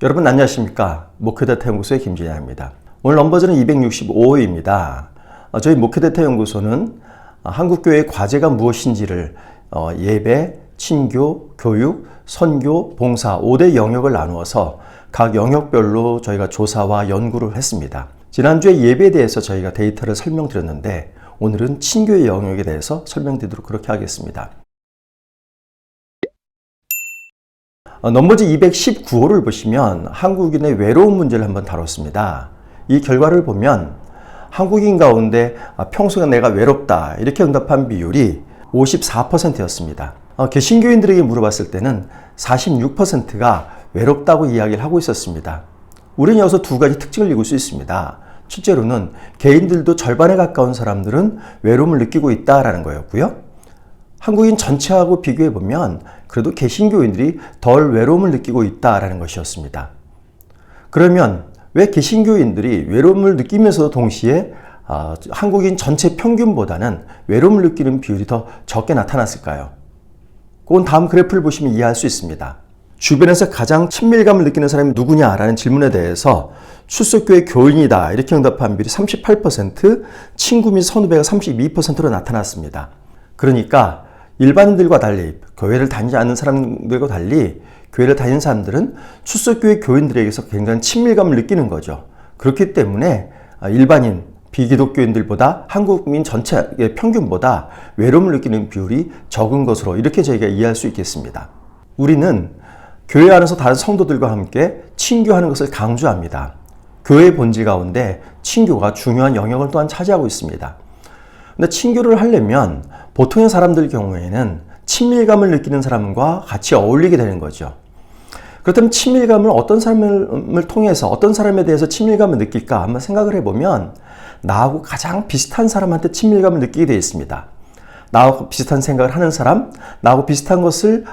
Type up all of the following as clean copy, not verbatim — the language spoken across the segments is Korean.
여러분 안녕하십니까? 목회대타 연구소의 김진양입니다. 오늘 넘버즈는 265호입니다. 저희 목회대타 연구소는 한국교회의 과제가 무엇인지를 예배, 친교, 교육, 선교, 봉사 5대 영역을 나누어서 각 영역별로 저희가 조사와 연구를 했습니다. 지난주에 예배에 대해서 저희가 데이터를 설명드렸는데 오늘은 친교의 영역에 대해서 설명드리도록 그렇게 하겠습니다. 넘버즈 219호를 보시면 한국인의 외로움 문제를 한번 다뤘습니다. 이 결과를 보면 한국인 가운데 평소에 내가 외롭다 이렇게 응답한 비율이 54%였습니다. 개신교인들에게 물어봤을 때는 46%가 외롭다고 이야기를 하고 있었습니다. 우리는 여기서 두 가지 특징을 읽을 수 있습니다. 첫째로는 개인들도 절반에 가까운 사람들은 외로움을 느끼고 있다라는 거였고요. 한국인 전체하고 비교해 보면 그래도 개신교인들이 덜 외로움을 느끼고 있다라는 것이었습니다. 그러면 왜 개신교인들이 외로움을 느끼면서도 동시에 한국인 전체 평균보다는 외로움을 느끼는 비율이 더 적게 나타났을까요? 그건 다음 그래프를 보시면 이해할 수 있습니다. 주변에서 가장 친밀감을 느끼는 사람이 누구냐라는 질문에 대해서 출석교회 교인이다 이렇게 응답한 비율이 38%, 친구 및 선후배가 32%로 나타났습니다. 그러니까 일반인들과 달리 교회를 다니지 않는 사람들과 달리 교회를 다니는 사람들은 출석교회 교인들에게서 굉장히 친밀감을 느끼는 거죠. 그렇기 때문에 일반인 비기독교인들보다 한국민 전체의 평균보다 외로움을 느끼는 비율이 적은 것으로 이렇게 저희가 이해할 수 있겠습니다. 우리는 교회 안에서 다른 성도들과 함께 친교하는 것을 강조합니다. 교회의 본질 가운데 친교가 중요한 영역을 또한 차지하고 있습니다. 근데 친교를 하려면 보통의 사람들 경우에는 친밀감을 느끼는 사람과 같이 어울리게 되는 거죠. 그렇다면 친밀감을 어떤 사람을 통해서 어떤 사람에 대해서 친밀감을 느낄까 한번 생각을 해보면 나하고 가장 비슷한 사람한테 친밀감을 느끼게 되어 있습니다. 나하고 비슷한 생각을 하는 사람, 나하고 비슷한 것을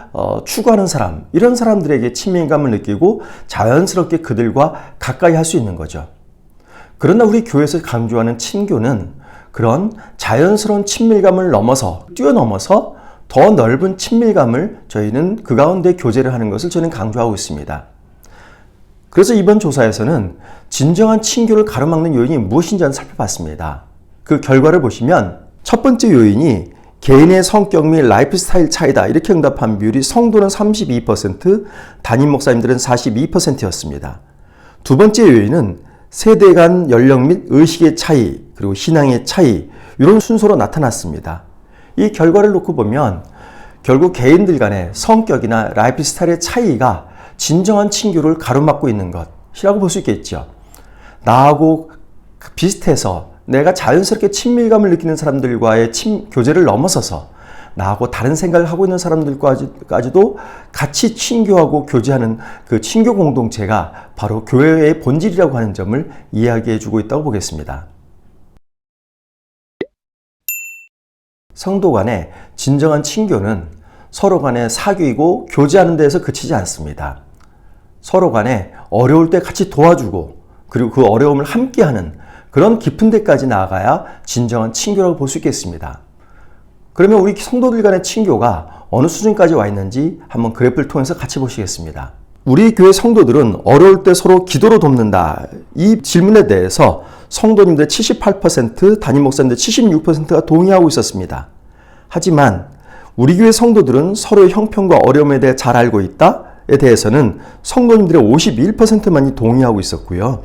추구하는 사람, 이런 사람들에게 친밀감을 느끼고 자연스럽게 그들과 가까이 할 수 있는 거죠. 그러나 우리 교회에서 강조하는 친교는 그런 자연스러운 친밀감을 뛰어넘어서 더 넓은 친밀감을 저희는 그 가운데 교제를 하는 것을 저는 강조하고 있습니다. 그래서 이번 조사에서는 진정한 친교를 가로막는 요인이 무엇인지 한번 살펴봤습니다. 그 결과를 보시면 첫 번째 요인이 개인의 성격 및 라이프 스타일 차이다 이렇게 응답한 비율이 성도는 32%, 담임 목사님들은 42%였습니다. 두 번째 요인은 세대 간 연령 및 의식의 차이, 그리고 신앙의 차이, 이런 순서로 나타났습니다. 이 결과를 놓고 보면 결국 개인들 간의 성격이나 라이프 스타일의 차이가 진정한 친교를 가로막고 있는 것이라고 볼 수 있겠죠. 나하고 비슷해서 내가 자연스럽게 친밀감을 느끼는 사람들과의 교제를 넘어서서 나하고 다른 생각을 하고 있는 사람들까지도 같이 친교하고 교제하는 그 친교 공동체가 바로 교회의 본질이라고 하는 점을 이야기해 주고 있다고 보겠습니다. 성도 간의 진정한 친교는 서로 간에 사귀고 교제하는 데에서 그치지 않습니다. 서로 간에 어려울 때 같이 도와주고 그리고 그 어려움을 함께하는 그런 깊은 데까지 나아가야 진정한 친교라고 볼 수 있겠습니다. 그러면 우리 성도들 간의 친교가 어느 수준까지 와 있는지 한번 그래프를 통해서 같이 보시겠습니다. 우리 교회 성도들은 어려울 때 서로 기도로 돕는다. 이 질문에 대해서 성도님들 78%, 담임 목사님들 76%가 동의하고 있었습니다. 하지만 우리 교회 성도들은 서로의 형편과 어려움에 대해 잘 알고 있다에 대해서는 성도님들의 51%만이 동의하고 있었고요.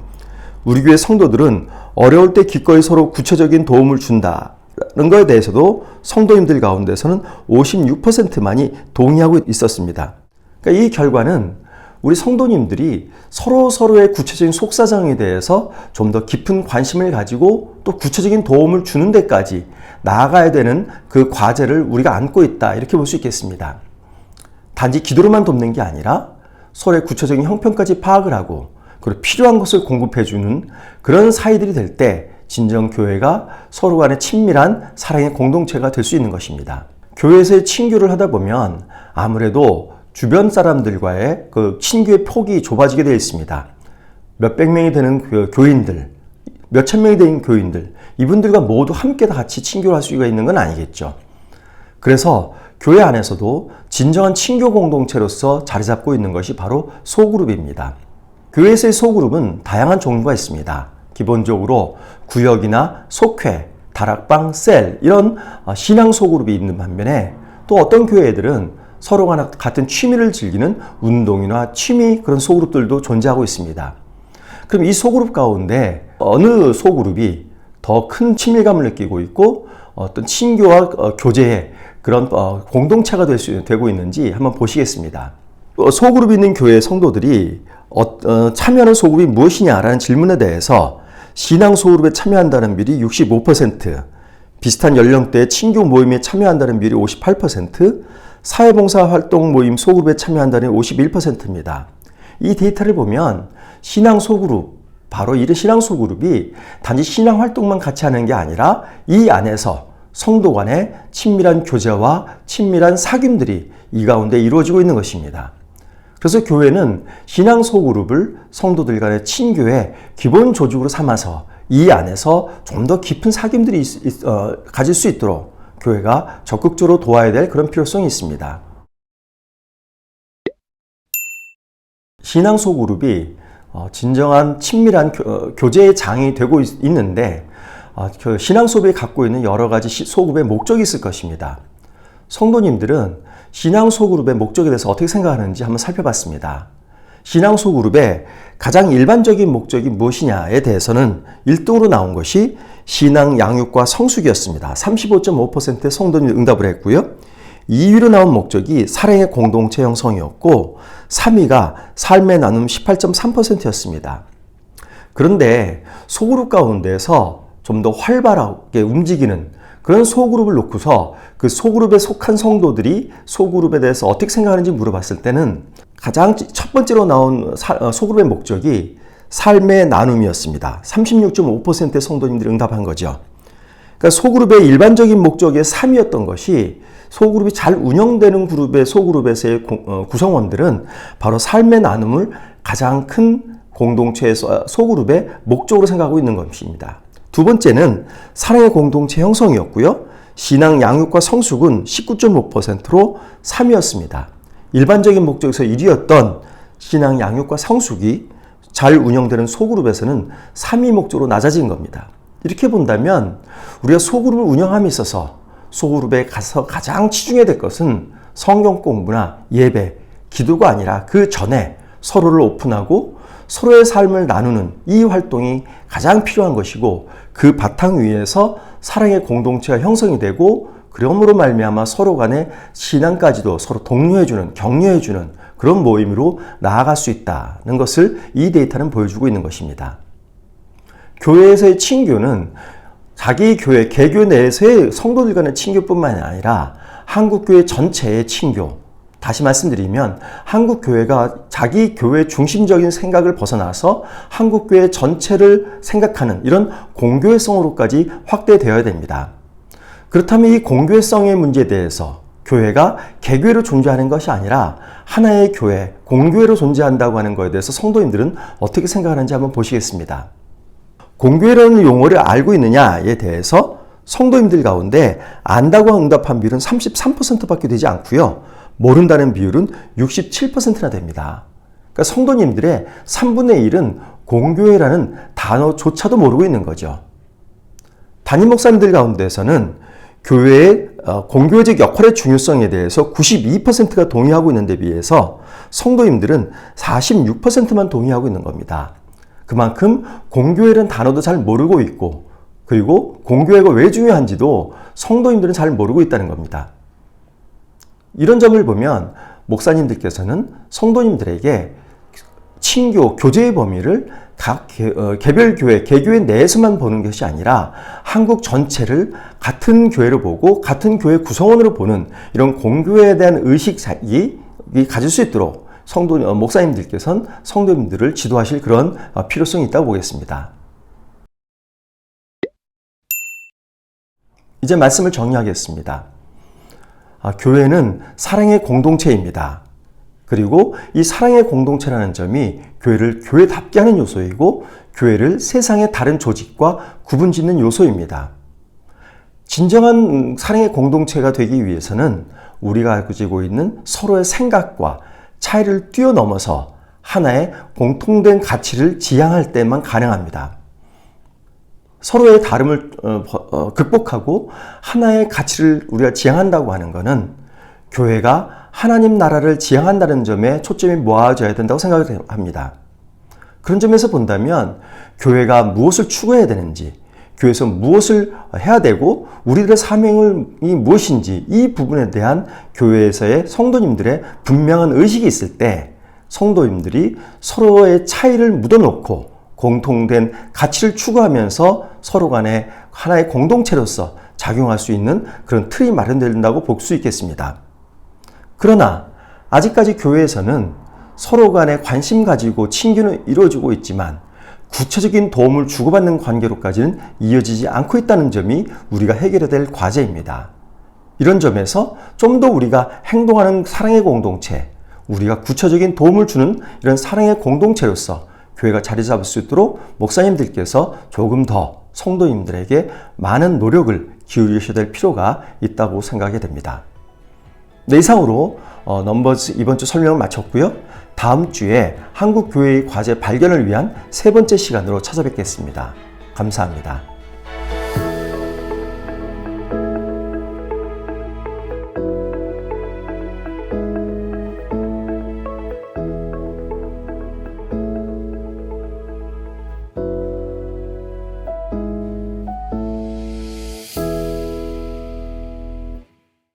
우리 교회 성도들은 어려울 때 기꺼이 서로 구체적인 도움을 준다. 라는 것에 대해서도 성도님들 가운데서는 56%만이 동의하고 있었습니다. 그러니까 이 결과는 우리 성도님들이 서로의 구체적인 속사정에 대해서 좀 더 깊은 관심을 가지고 또 구체적인 도움을 주는 데까지 나아가야 되는 그 과제를 우리가 안고 있다 이렇게 볼 수 있겠습니다. 단지 기도로만 돕는 게 아니라 서로의 구체적인 형편까지 파악을 하고 그리고 필요한 것을 공급해주는 그런 사이들이 될 때 진정 교회가 서로 간에 친밀한 사랑의 공동체가 될 수 있는 것입니다. 교회에서의 친교를 하다 보면 아무래도 주변 사람들과의 그 친교의 폭이 좁아지게 되어 있습니다. 몇백 명이 되는 그 교인들, 몇천 명이 되는 교인들, 이분들과 모두 함께 다 같이 친교를 할 수가 있는 건 아니겠죠. 그래서 교회 안에서도 진정한 친교 공동체로서 자리 잡고 있는 것이 바로 소그룹입니다. 교회에서의 소그룹은 다양한 종류가 있습니다. 기본적으로 구역이나 속회, 다락방, 셀 이런 신앙 소그룹이 있는 반면에 또 어떤 교회들은 서로가 같은 취미를 즐기는 운동이나 취미 그런 소그룹들도 존재하고 있습니다. 그럼 이 소그룹 가운데 어느 소그룹이 더 큰 친밀감을 느끼고 있고 어떤 친교와 교제의 그런 공동체가 되고 있는지 한번 보시겠습니다. 소그룹이 있는 교회 성도들이 참여하는 소그룹이 무엇이냐라는 질문에 대해서 신앙 소그룹에 참여한다는 비율이 65%, 비슷한 연령대의 친교 모임에 참여한다는 비율이 58%, 사회봉사 활동 모임 소그룹에 참여한다는 51%입니다. 이 데이터를 보면 신앙 소그룹, 바로 이런 신앙 소그룹이 단지 신앙 활동만 같이 하는 게 아니라 이 안에서 성도 간의 친밀한 교제와 친밀한 사귐들이 이 가운데 이루어지고 있는 것입니다. 그래서 교회는 신앙 소그룹을 성도들 간의 친교의 기본 조직으로 삼아서 이 안에서 좀 더 깊은 사귐들이 가질 수 있도록 교회가 적극적으로 도와야 될 그런 필요성이 있습니다. 신앙 소그룹이 진정한 친밀한 교제의 장이 되고 있는데 신앙 소그룹이 갖고 있는 여러 가지 소그룹의 목적이 있을 것입니다. 성도님들은 신앙 소그룹의 목적에 대해서 어떻게 생각하는지 한번 살펴봤습니다. 신앙 소그룹의 가장 일반적인 목적이 무엇이냐에 대해서는 1등으로 나온 것이 신앙 양육과 성숙이었습니다. 35.5%의 성도님이 응답을 했고요. 2위로 나온 목적이 사랑의 공동체 형성이었고 3위가 삶의 나눔 18.3%였습니다. 그런데 소그룹 가운데서 좀 더 활발하게 움직이는 그런 소그룹을 놓고서 그 소그룹에 속한 성도들이 소그룹에 대해서 어떻게 생각하는지 물어봤을 때는 가장 첫 번째로 나온 소그룹의 목적이 삶의 나눔이었습니다. 36.5%의 성도님들이 응답한 거죠. 그러니까 소그룹의 일반적인 목적의 3위였던 것이 소그룹이 잘 운영되는 그룹의 소그룹에서의 구성원들은 바로 삶의 나눔을 가장 큰 공동체에서 소그룹의 목적으로 생각하고 있는 것입니다. 두 번째는 사랑의 공동체 형성이었고요. 신앙 양육과 성숙은 19.5%로 3위였습니다. 일반적인 목적에서 1위였던 신앙 양육과 성숙이 잘 운영되는 소그룹에서는 3위 목적으로 낮아진 겁니다. 이렇게 본다면 우리가 소그룹을 운영함에 있어서 소그룹에 가서 가장 치중해야 될 것은 성경 공부나 예배, 기도가 아니라 그 전에 서로를 오픈하고 서로의 삶을 나누는 이 활동이 가장 필요한 것이고 그 바탕 위에서 사랑의 공동체가 형성이 되고 그러므로 말미암아 서로 간의 신앙까지도 서로 독려해주는, 격려해주는 그런 모임으로 나아갈 수 있다는 것을 이 데이터는 보여주고 있는 것입니다. 교회에서의 친교는 자기 교회, 개교 내에서의 성도들 간의 친교뿐만 아니라 한국교회 전체의 친교, 다시 말씀드리면 한국교회가 자기 교회 중심적인 생각을 벗어나서 한국교회 전체를 생각하는 이런 공교회성으로까지 확대되어야 됩니다. 그렇다면 이 공교회성의 문제에 대해서 교회가 개교회로 존재하는 것이 아니라 하나의 교회, 공교회로 존재한다고 하는 것에 대해서 성도님들은 어떻게 생각하는지 한번 보시겠습니다. 공교회라는 용어를 알고 있느냐에 대해서 성도님들 가운데 안다고 응답한 비율은 33%밖에 되지 않고요. 모른다는 비율은 67%나 됩니다. 그러니까 성도님들의 3분의 1은 공교회라는 단어조차도 모르고 있는 거죠. 담임 목사님들 가운데서는 교회의 공교회적 역할의 중요성에 대해서 92%가 동의하고 있는데 비해서 성도님들은 46%만 동의하고 있는 겁니다. 그만큼 공교회라는 단어도 잘 모르고 있고 그리고 공교회가 왜 중요한지도 성도님들은 잘 모르고 있다는 겁니다. 이런 점을 보면 목사님들께서는 성도님들에게 친교, 교제의 범위를 각 개별 교회, 개교회 내에서만 보는 것이 아니라 한국 전체를 같은 교회로 보고 같은 교회 구성원으로 보는 이런 공교회에 대한 의식이 가질 수 있도록 목사님들께서는 성도님들을 지도하실 그런 필요성이 있다고 보겠습니다. 이제 말씀을 정리하겠습니다. 교회는 사랑의 공동체입니다. 그리고 이 사랑의 공동체라는 점이 교회를 교회답게 하는 요소이고 교회를 세상의 다른 조직과 구분짓는 요소입니다. 진정한 사랑의 공동체가 되기 위해서는 우리가 가지고 있는 서로의 생각과 차이를 뛰어넘어서 하나의 공통된 가치를 지향할 때만 가능합니다. 서로의 다름을 극복하고 하나의 가치를 우리가 지향한다고 하는 것은 교회가 하나님 나라를 지향한다는 점에 초점이 모아져야 된다고 생각합니다. 그런 점에서 본다면 교회가 무엇을 추구해야 되는지, 교회에서 무엇을 해야 되고 우리들의 사명이 무엇인지 이 부분에 대한 교회에서의 성도님들의 분명한 의식이 있을 때 성도님들이 서로의 차이를 묻어놓고 공통된 가치를 추구하면서 서로 간에 하나의 공동체로서 작용할 수 있는 그런 틀이 마련된다고 볼 수 있겠습니다. 그러나 아직까지 교회에서는 서로 간에 관심 가지고 친교는 이루어지고 있지만 구체적인 도움을 주고받는 관계로까지는 이어지지 않고 있다는 점이 우리가 해결해야 될 과제입니다. 이런 점에서 좀 더 우리가 행동하는 사랑의 공동체, 우리가 구체적인 도움을 주는 이런 사랑의 공동체로서 교회가 자리 잡을 수 있도록 목사님들께서 조금 더 성도님들에게 많은 노력을 기울이셔야 될 필요가 있다고 생각이 됩니다. 네, 이상으로 넘버즈 이번 주 설명을 마쳤고요. 다음 주에 한국 교회의 과제 발견을 위한 세 번째 시간으로 찾아뵙겠습니다. 감사합니다.